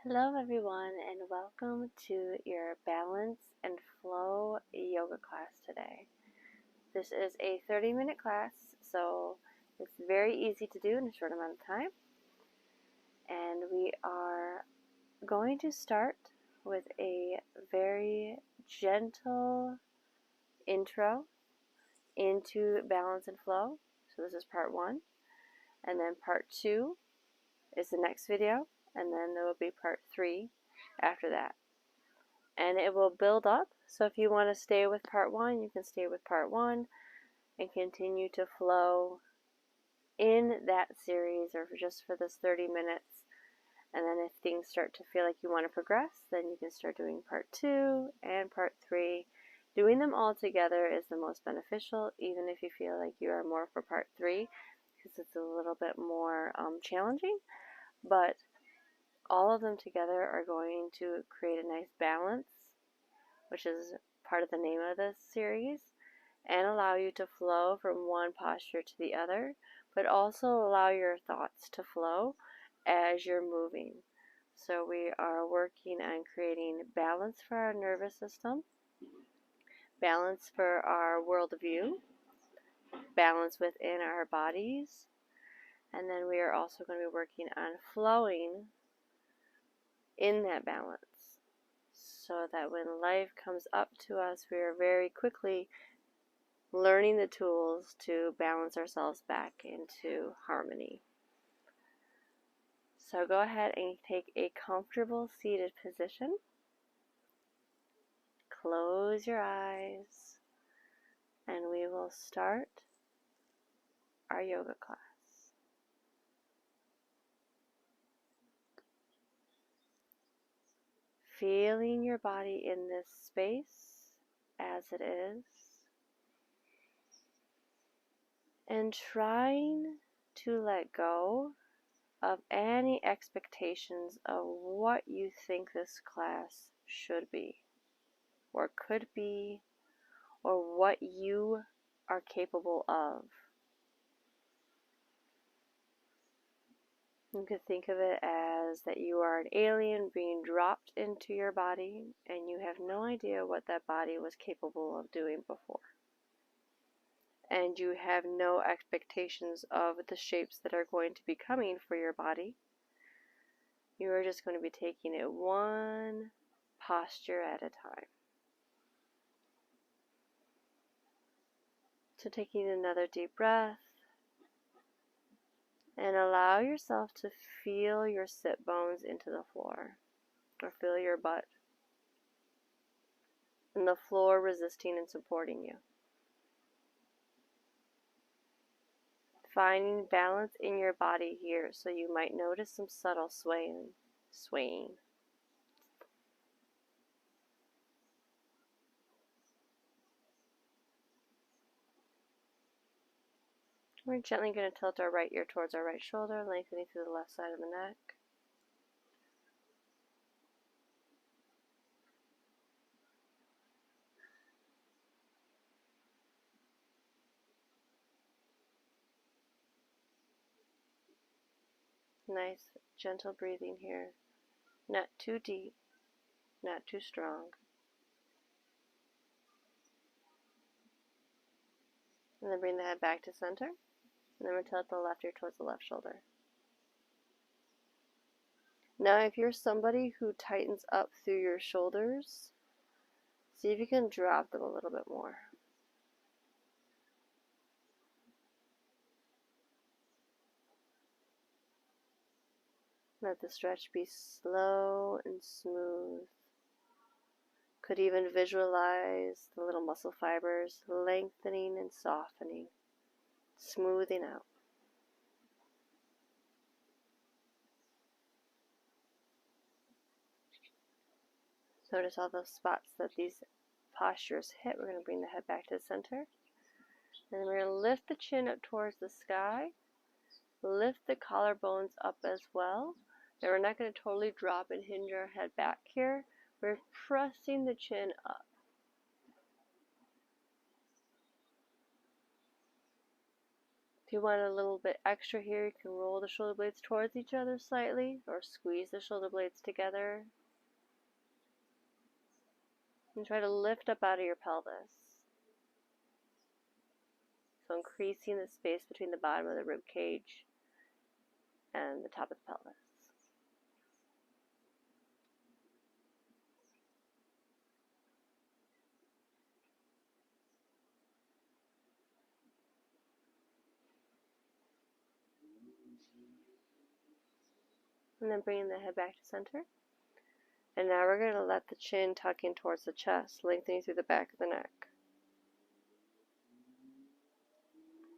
Hello everyone and welcome to your balance and flow yoga class today. This is a 30-minute class, so it's very easy to do in a short amount of time. And we are going to start with a very gentle intro into balance and flow. So this is part 1, and then part 2 is the next video, and then there will be part 3 after that. And it will build up, so if you want to stay with part 1, you can stay with part 1 and continue to flow in that series or just for this 30 minutes. And then if things start to feel like you want to progress, then you can start doing part 2 and part 3. Doing them all together is the most beneficial, even if you feel like you are more for part 3, because it's a little bit more challenging. But all of them together are going to create a nice balance, which is part of the name of this series, and allow you to flow from one posture to the other, but also allow your thoughts to flow as you're moving. So we are working on creating balance for our nervous system, balance for our worldview, balance within our bodies, and then we are also going to be working on flowing in that balance, so that when life comes up to us, we are very quickly learning the tools to balance ourselves back into harmony. So go ahead and take a comfortable seated position. Close your eyes, and we will start our yoga class. Feeling your body in this space as it is, and trying to let go of any expectations of what you think this class should be, or could be, or what you are capable of. You could think of it as that you are an alien being dropped into your body, and you have no idea what that body was capable of doing before. And you have no expectations of the shapes that are going to be coming for your body. You are just going to be taking it one posture at a time. So taking another deep breath, and allow yourself to feel your sit bones into the floor, or feel your butt and the floor resisting and supporting you. Finding balance in your body here, so you might notice some subtle swaying. We're gently going to tilt our right ear towards our right shoulder, lengthening through the left side of the neck. Nice, gentle breathing here. Not too deep, not too strong. And then bring the head back to center. And then we'll tilt the left ear towards the left shoulder. Now, if you're somebody who tightens up through your shoulders, see if you can drop them a little bit more. Let the stretch be slow and smooth. Could even visualize the little muscle fibers lengthening and softening, smoothing out. Notice all those spots that these postures hit. We're going to bring the head back to the center. And then we're going to lift the chin up towards the sky. Lift the collarbones up as well. Now we're not going to totally drop and hinge our head back here. We're pressing the chin up. If you want a little bit extra here, you can roll the shoulder blades towards each other slightly or squeeze the shoulder blades together. And try to lift up out of your pelvis. So increasing the space between the bottom of the rib cage and the top of the pelvis. And then bringing the head back to center. And now we're going to let the chin tuck in towards the chest, lengthening through the back of the neck.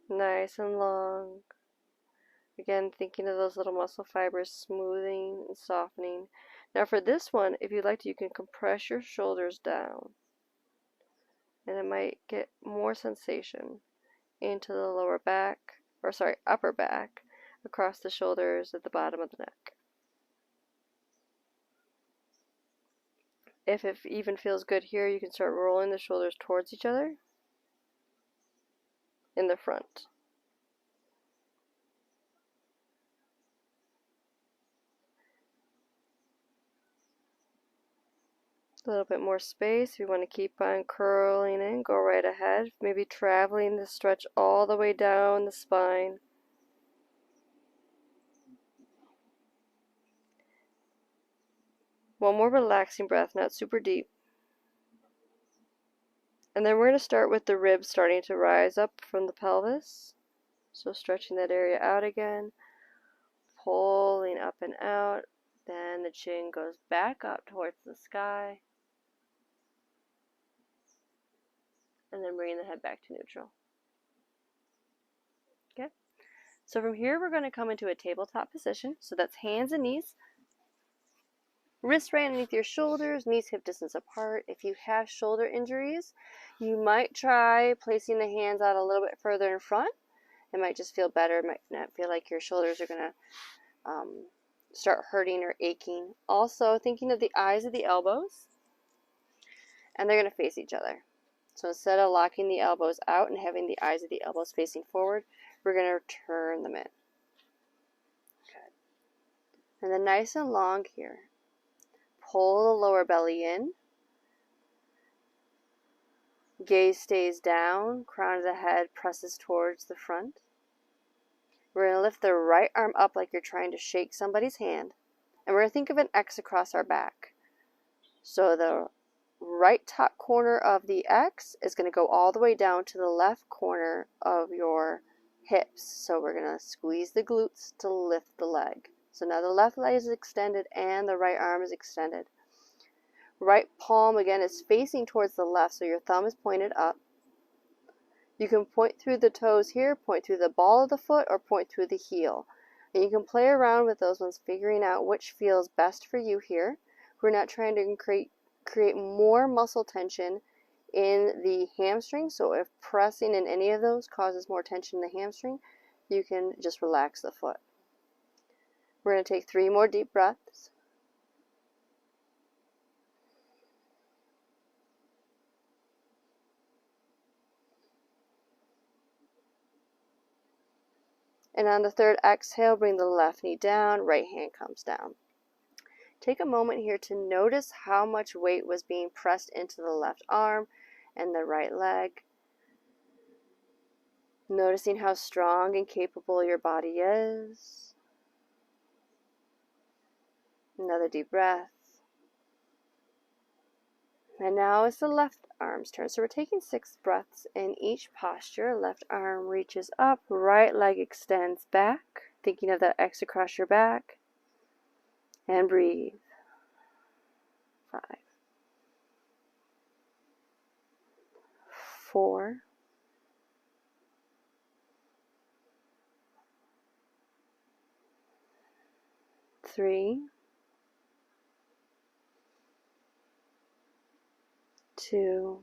Nice and long. Again, thinking of those little muscle fibers smoothing and softening. Now for this one, if you'd like to, you can compress your shoulders down. And it might get more sensation into the lower back, or sorry, upper back, across the shoulders at the bottom of the neck. If it even feels good here, you can start rolling the shoulders towards each other in the front. A little bit more space. If you want to keep on curling in, go right ahead. Maybe traveling the stretch all the way down the spine. One more relaxing breath, not super deep. And then we're going to start with the ribs starting to rise up from the pelvis. So stretching that area out again, pulling up and out. Then the chin goes back up towards the sky. And then bringing the head back to neutral. Okay. So from here we're going to come into a tabletop position. So that's hands and knees. Wrists right underneath your shoulders, knees hip distance apart. If you have shoulder injuries, you might try placing the hands out a little bit further in front. It might just feel better. It might not feel like your shoulders are going to start hurting or aching. Also, thinking of the eyes of the elbows, and they're going to face each other. So instead of locking the elbows out and having the eyes of the elbows facing forward, we're going to turn them in. Good. And then nice and long here. Pull the lower belly in. Gaze stays down. Crown of the head presses towards the front. We're going to lift the right arm up like you're trying to shake somebody's hand. And we're going to think of an X across our back. So the right top corner of the X is going to go all the way down to the left corner of your hips. So we're going to squeeze the glutes to lift the leg. So now the left leg is extended and the right arm is extended. Right palm again is facing towards the left, so your thumb is pointed up. You can point through the toes here, point through the ball of the foot, or point through the heel. And you can play around with those ones, figuring out which feels best for you here. We're not trying to create more muscle tension in the hamstring, so if pressing in any of those causes more tension in the hamstring, you can just relax the foot. We're going to take 3 more deep breaths. And on the third exhale, bring the left knee down, right hand comes down. Take a moment here to notice how much weight was being pressed into the left arm and the right leg. Noticing how strong and capable your body is. Another deep breath. And now it's the left arm's turn. So we're taking 6 breaths in each posture. Left arm reaches up, right leg extends back. Thinking of that X across your back. And breathe. 5, 4, 3, 2,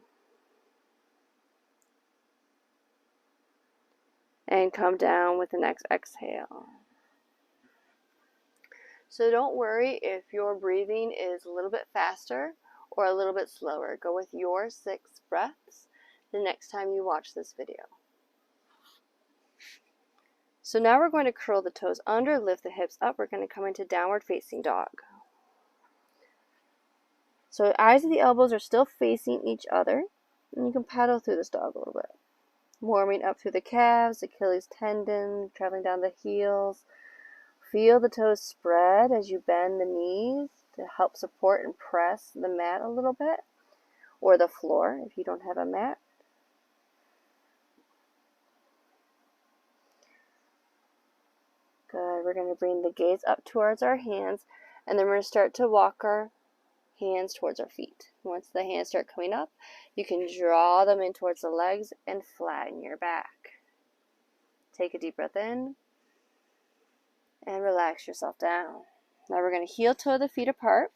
and come down with the next exhale. So don't worry if your breathing is a little bit faster or a little bit slower. Go with your 6 breaths the next time you watch this video. So now we're going to curl the toes under, lift the hips up. We're going to come into downward facing dog. So eyes of the elbows are still facing each other, and you can paddle through this dog a little bit. Warming up through the calves, Achilles tendon, traveling down the heels. Feel the toes spread as you bend the knees to help support and press the mat a little bit, or the floor if you don't have a mat. Good. We're going to bring the gaze up towards our hands, and then we're going to start to walk our hands towards our feet. Once the hands start coming up, you can draw them in towards the legs and flatten your back. Take a deep breath in and relax yourself down. Now we're going to heel toe the feet apart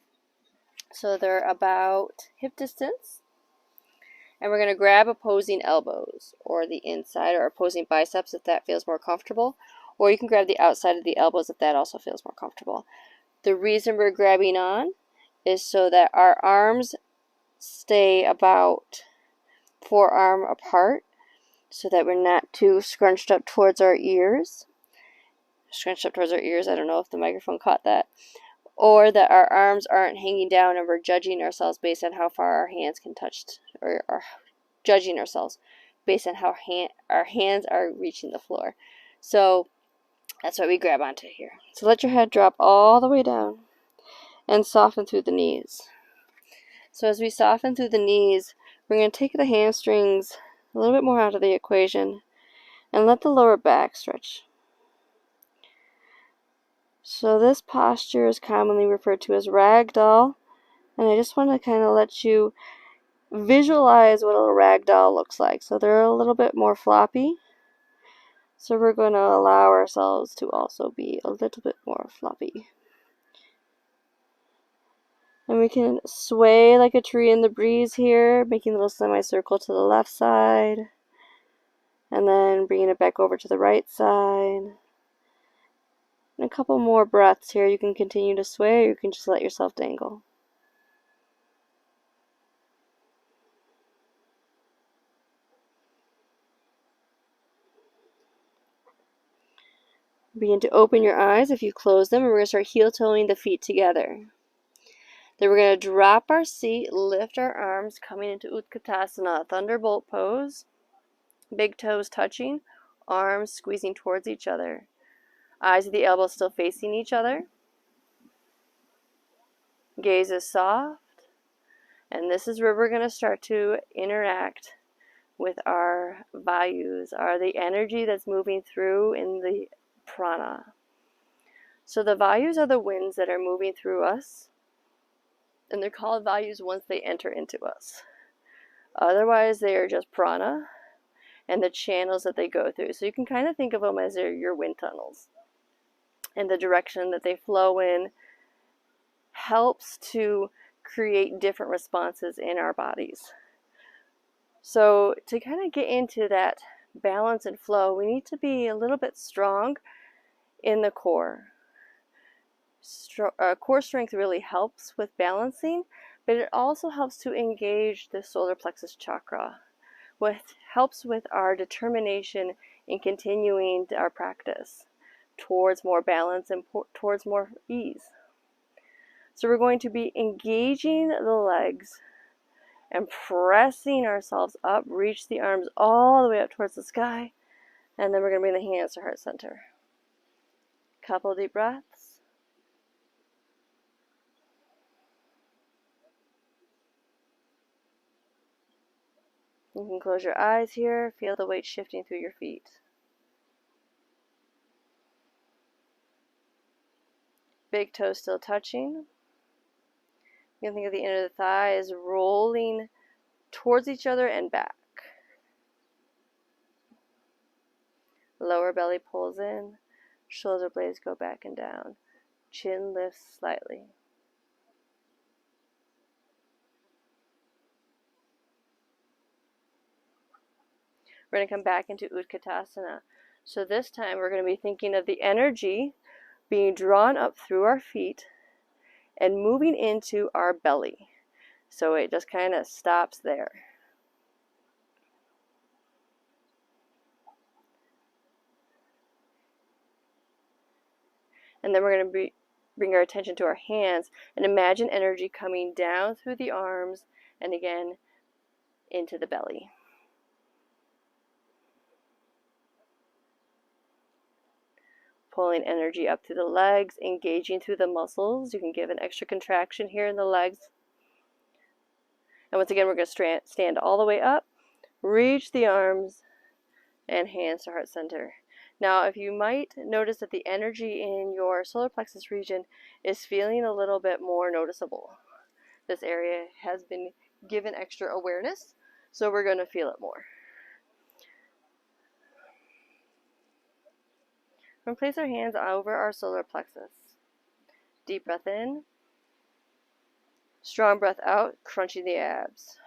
so they're about hip distance. And we're going to grab opposing elbows or the inside, or opposing biceps if that feels more comfortable. Or you can grab the outside of the elbows if that also feels more comfortable. The reason we're grabbing on is so that our arms stay about forearm apart, so that we're not too scrunched up towards our ears. I don't know if the microphone caught that. Or that our arms aren't hanging down and we're judging ourselves based on how far our hands can touch, or judging ourselves based on how our hands are reaching the floor. So that's why we grab onto here. So let your head drop all the way down and soften through the knees. So as we soften through the knees, we're going to take the hamstrings a little bit more out of the equation and let the lower back stretch. So this posture is commonly referred to as ragdoll, and I just want to kind of let you visualize what a ragdoll looks like. So they're a little bit more floppy. So we're going to allow ourselves to also be a little bit more floppy. And we can sway like a tree in the breeze here, making a little semicircle to the left side. And then bringing it back over to the right side. And a couple more breaths here. You can continue to sway, or you can just let yourself dangle. Begin to open your eyes if you close them, and we're going to start heel-toeing the feet together. Then we're going to drop our seat, lift our arms, coming into Utkatasana, thunderbolt pose. Big toes touching, arms squeezing towards each other. Eyes of the elbows still facing each other. Gaze is soft. And this is where we're going to start to interact with our vayus, the energy that's moving through in the prana. So the vayus are the winds that are moving through us, and they're called vayus once they enter into us. Otherwise, they are just prana and the channels that they go through. So you can kind of think of them as your wind tunnels. And the direction that they flow in helps to create different responses in our bodies. So to kind of get into that balance and flow, we need to be a little bit strong in the core. Core strength really helps with balancing, but it also helps to engage the solar plexus chakra, which helps with our determination in continuing our practice towards more balance and towards more ease. So we're going to be engaging the legs and pressing ourselves up, reach the arms all the way up towards the sky, and then we're going to bring the hands to heart center. Couple deep breaths. You can close your eyes here, feel the weight shifting through your feet. Big toes still touching. You can think of the inner of the thighs rolling towards each other and back. Lower belly pulls in, shoulder blades go back and down. Chin lifts slightly. We're going to come back into Utkatasana. So this time we're going to be thinking of the energy being drawn up through our feet and moving into our belly. So it just kind of stops there. And then we're going to bring our attention to our hands and imagine energy coming down through the arms and again into the belly. Pulling energy up through the legs, engaging through the muscles. You can give an extra contraction here in the legs. And once again, we're going to stand all the way up, reach the arms and hands to heart center. Now, if you might notice that the energy in your solar plexus region is feeling a little bit more noticeable. This area has been given extra awareness, so we're going to feel it more. We're going to place our hands over our solar plexus. Deep breath in. Strong breath out, crunching the abs.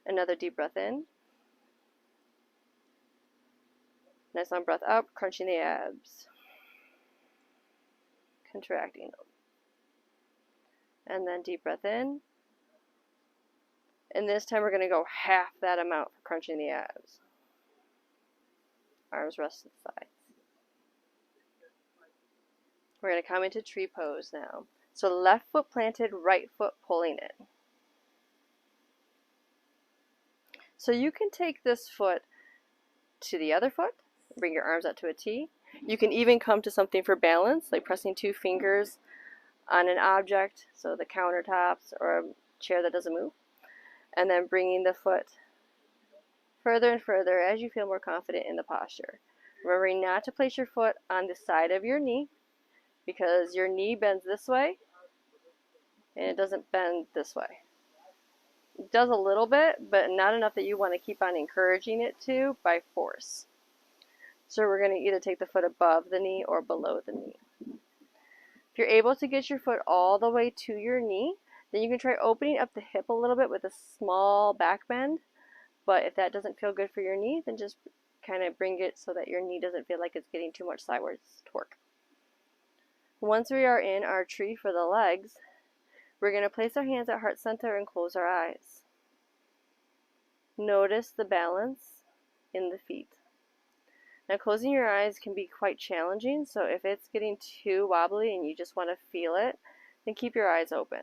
Another deep breath in. Nice long breath out, crunching the abs. Contracting them. And then deep breath in. And this time we're going to go half that amount for crunching the abs. Arms rest to the sides. We're going to come into tree pose now. So left foot planted, right foot pulling in. So you can take this foot to the other foot, bring your arms out to a T. You can even come to something for balance, like pressing 2 fingers on an object, so the countertops or a chair that doesn't move. And then bringing the foot further and further as you feel more confident in the posture. Remembering not to place your foot on the side of your knee, because your knee bends this way and it doesn't bend this way. It does a little bit, but not enough that you want to keep on encouraging it to by force. So we're going to either take the foot above the knee or below the knee. If you're able to get your foot all the way to your knee, then you can try opening up the hip a little bit with a small back bend. But if that doesn't feel good for your knee, then just kind of bring it so that your knee doesn't feel like it's getting too much sideways torque. Once we are in our tree for the legs, we're going to place our hands at heart center and close our eyes. Notice the balance in the feet. Now, closing your eyes can be quite challenging, so if it's getting too wobbly and you just want to feel it, then keep your eyes open.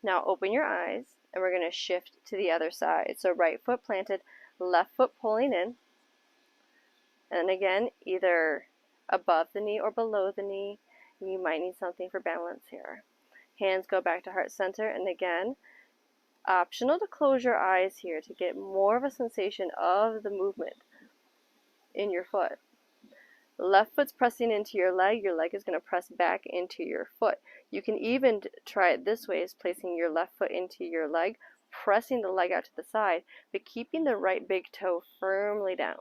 Now open your eyes, and we're going to shift to the other side. So right foot planted, left foot pulling in. And again, either above the knee or below the knee. You might need something for balance here. Hands go back to heart center, and again, optional to close your eyes here to get more of a sensation of the movement in your foot. Left foot's pressing into your leg is going to press back into your foot. You can even try it this way, is placing your left foot into your leg, pressing the leg out to the side, but keeping the right big toe firmly down.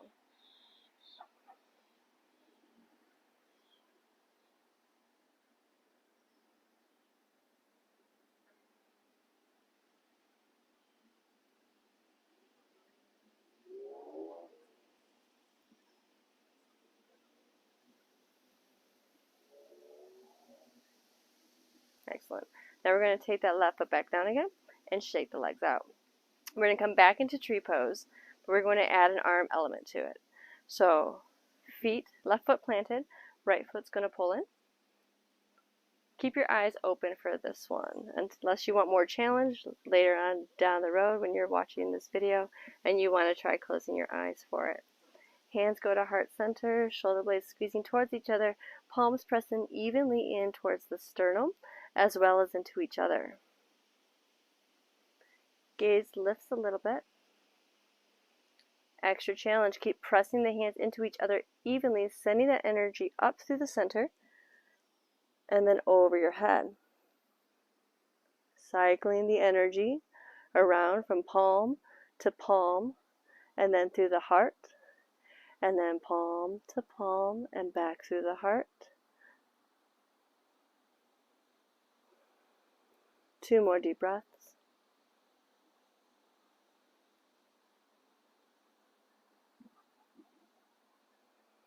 Excellent. Now we're going to take that left foot back down again and shake the legs out. We're going to come back into tree pose, but we're going to add an arm element to it. So feet, left foot planted, right foot's going to pull in. Keep your eyes open for this one, unless you want more challenge later on down the road when you're watching this video and you want to try closing your eyes for it. Hands go to heart center, shoulder blades squeezing towards each other, palms pressing evenly in towards the sternum as well as into each other. Gaze lifts a little bit. Extra challenge, keep pressing the hands into each other evenly, sending that energy up through the center and then over your head. Cycling the energy around from palm to palm and then through the heart, and then palm to palm and back through the heart. 2 more deep breaths.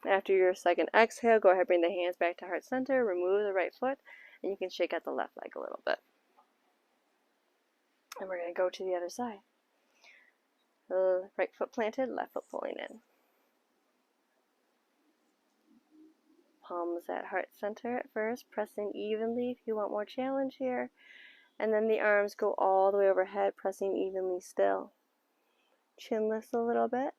After your second exhale, go ahead and bring the hands back to heart center, remove the right foot, and you can shake out the left leg a little bit. And we're going to go to the other side. Right foot planted, left foot pulling in. Palms at heart center at first, pressing evenly if you want more challenge here. And then the arms go all the way overhead, pressing evenly still. Chin lifts a little bit.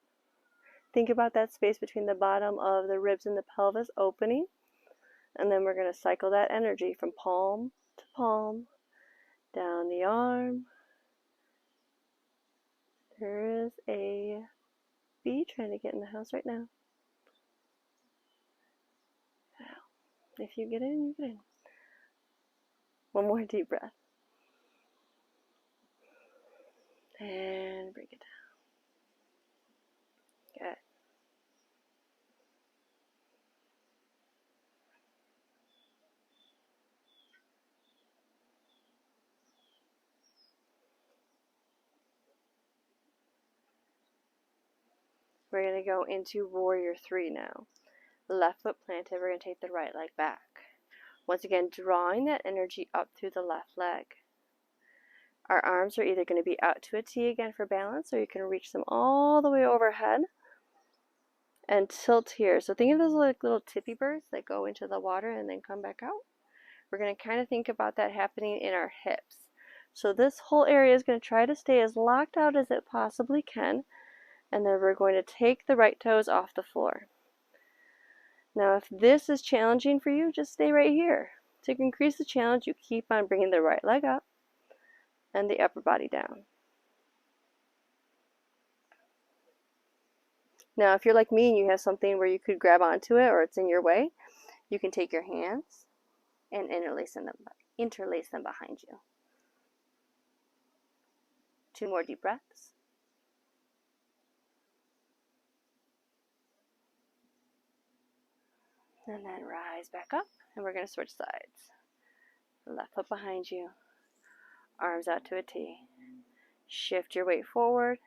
Think about that space between the bottom of the ribs and the pelvis opening. And then we're going to cycle that energy from palm to palm, down the arm. There is a bee trying to get in the house right now. If you get in, you get in. One more deep breath. And bring it down. Good. We're going to go into warrior 3 now. Left foot planted, we're going to take the right leg back. Once again, drawing that energy up through the left leg. Our arms are either going to be out to a T again for balance, or you can reach them all the way overhead and tilt here. So think of those like little tippy birds that go into the water and then come back out. We're going to kind of think about that happening in our hips. So this whole area is going to try to stay as locked out as it possibly can, and then we're going to take the right toes off the floor. Now if this is challenging for you, just stay right here. To increase the challenge, you keep on bringing the right leg up and the upper body down. Now if you're like me and you have something where you could grab onto it or it's in your way, you can take your hands and interlace them behind you. 2 more deep breaths. And then rise back up, and we're going to switch sides. Left foot behind you, arms out to a T. Shift your weight forward,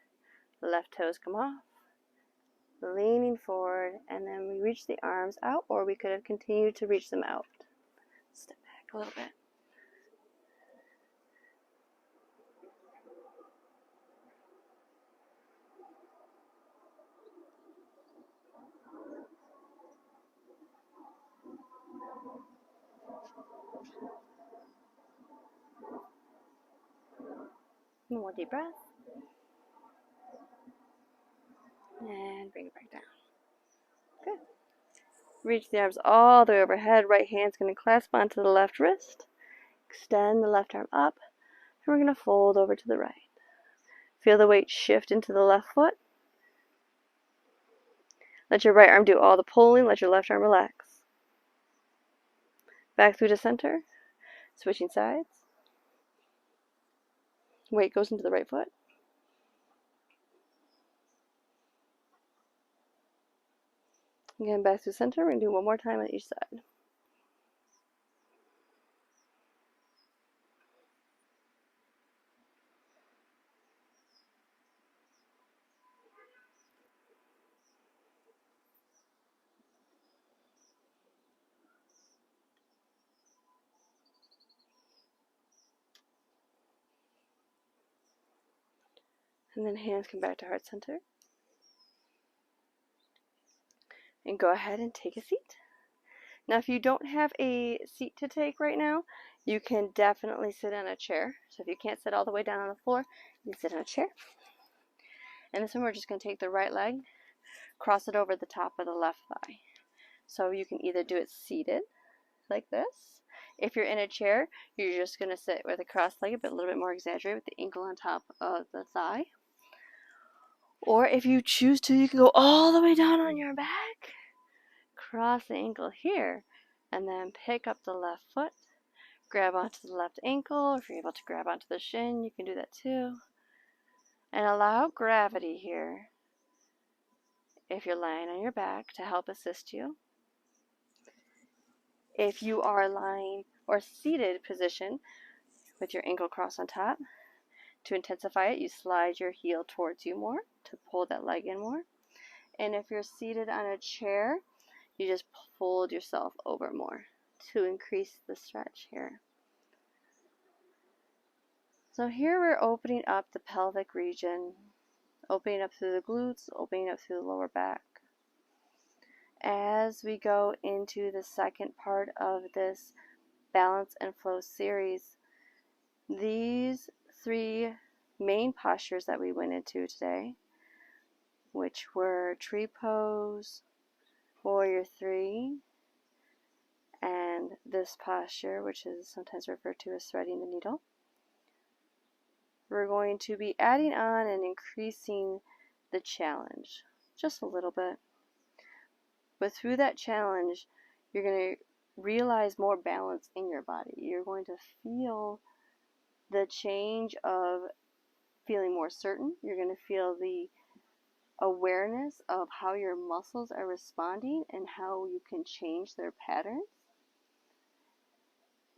left toes come off, leaning forward, and then we reach the arms out, or we could have continued to reach them out. Step back a little bit. One more deep breath. And bring it back down. Good. Reach the arms all the way overhead. Right hand's going to clasp onto the left wrist. Extend the left arm up. And we're going to fold over to the right. Feel the weight shift into the left foot. Let your right arm do all the pulling. Let your left arm relax. Back through to center. Switching sides. Weight goes into the right foot. Again, back to center. We're going to do one more time on each side. And then hands come back to heart center. And go ahead and take a seat. Now if you don't have a seat to take right now, you can definitely sit on a chair. So if you can't sit all the way down on the floor, you can sit on a chair. And this one we're just going to take the right leg, cross it over the top of the left thigh. So you can either do it seated, like this. If you're in a chair, you're just going to sit with a cross-legged, but a little bit more exaggerated with the ankle on top of the thigh. Or if you choose to, you can go all the way down on your back, cross the ankle here, and then pick up the left foot, grab onto the left ankle. If you're able to grab onto the shin, you can do that too. And allow gravity here, if you're lying on your back, to help assist you. If you are lying or seated position with your ankle crossed on top, to intensify it, you slide your heel towards you more to pull that leg in more. And if you're seated on a chair, you just fold yourself over more to increase the stretch here. So here we're opening up the pelvic region, opening up through the glutes, opening up through the lower back. As we go into the second part of this balance and flow series, these 3 main postures that we went into today, which were tree pose, warrior 3, and this posture, which is sometimes referred to as threading the needle, we're going to be adding on and increasing the challenge just a little bit. But through that challenge, you're going to realize more balance in your body. You're going to feel the change of feeling more certain. You're going to feel the awareness of how your muscles are responding and how you can change their patterns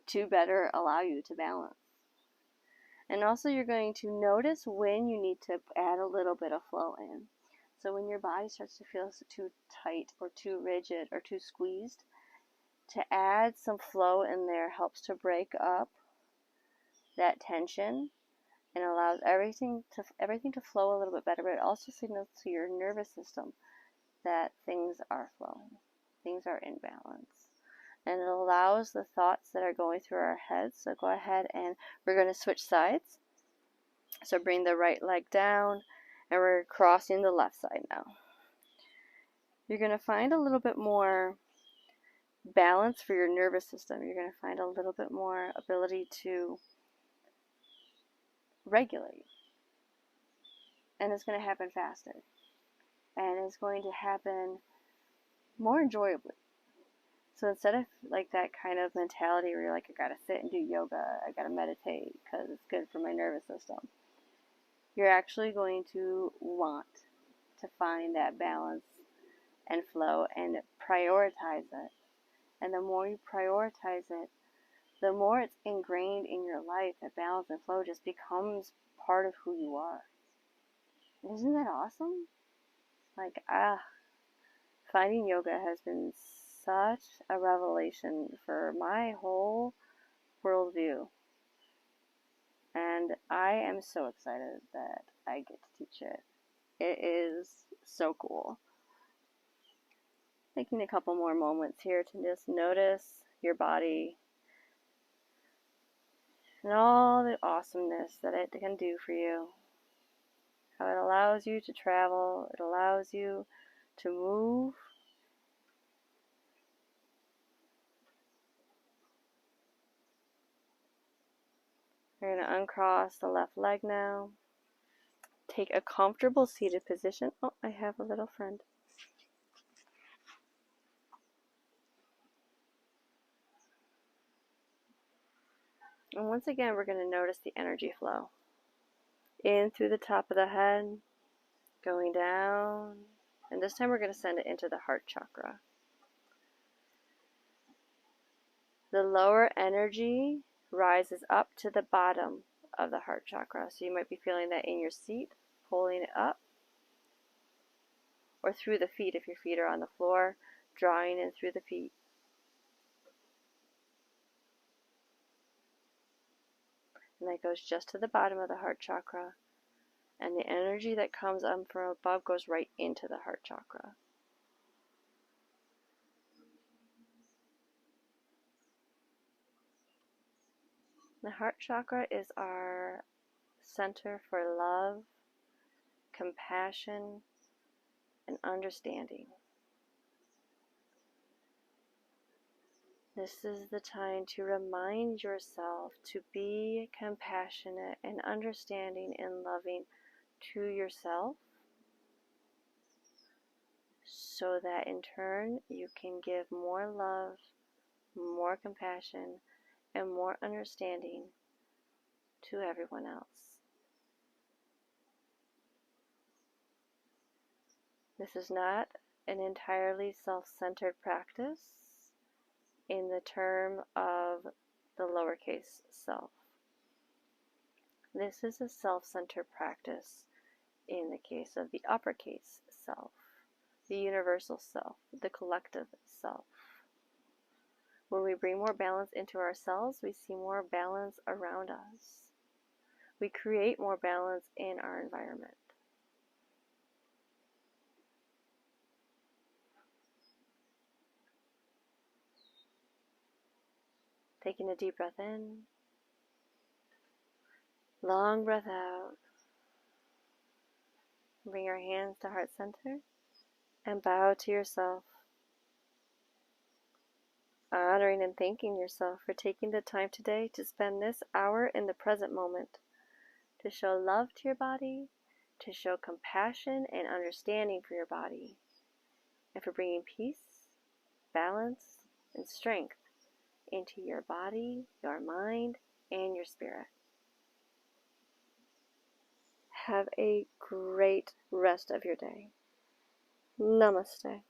to better allow you to balance. And also you're going to notice when you need to add a little bit of flow in. So when your body starts to feel too tight or too rigid or too squeezed, to add some flow in there helps to break up that tension and allows everything to flow a little bit better. But it also signals to your nervous system that things are flowing, things are in balance. And it allows the thoughts that are going through our heads. So go ahead and we're going to switch sides. So bring the right leg down and we're crossing the left side now. You're going to find a little bit more balance for your nervous system. You're going to find a little bit more ability to regulate. And it's going to happen faster. And it's going to happen more enjoyably. So instead of like that kind of mentality where you're like, I gotta sit and do yoga, I gotta meditate because it's good for my nervous system, you're actually going to want to find that balance and flow and prioritize it. And the more you prioritize it, the more it's ingrained in your life that balance and flow just becomes part of who you are. Isn't that awesome? Like, finding yoga has been such a revelation for my whole worldview. And I am so excited that I get to teach it. It is so cool. Taking a couple more moments here to just notice your body and all the awesomeness that it can do for you. How it allows you to travel, it allows you to move. You're going to uncross the left leg now. Take a comfortable seated position. Oh, I have a little friend. And once again, we're going to notice the energy flow. In through the top of the head, going down. And this time we're going to send it into the heart chakra. The lower energy rises up to the bottom of the heart chakra. So you might be feeling that in your seat, pulling it up. Or through the feet if your feet are on the floor, drawing in through the feet. And that goes just to the bottom of the heart chakra. And the energy that comes up from above goes right into the heart chakra. The heart chakra is our center for love, compassion, and understanding. This is the time to remind yourself to be compassionate and understanding and loving to yourself, so that in turn you can give more love, more compassion, and more understanding to everyone else. This is not an entirely self-centered practice in the term of the lowercase self. This is a self-centered practice in the case of the uppercase self, the universal self, the collective self. When we bring more balance into ourselves, we see more balance around us. we create more balance in our environment. Taking a deep breath in, long breath out. Bring your hands to heart center and bow to yourself, honoring and thanking yourself for taking the time today to spend this hour in the present moment, to show love to your body, to show compassion and understanding for your body, and for bringing peace, balance, and strength into your body, your mind, and your spirit. Have a great rest of your day. Namaste.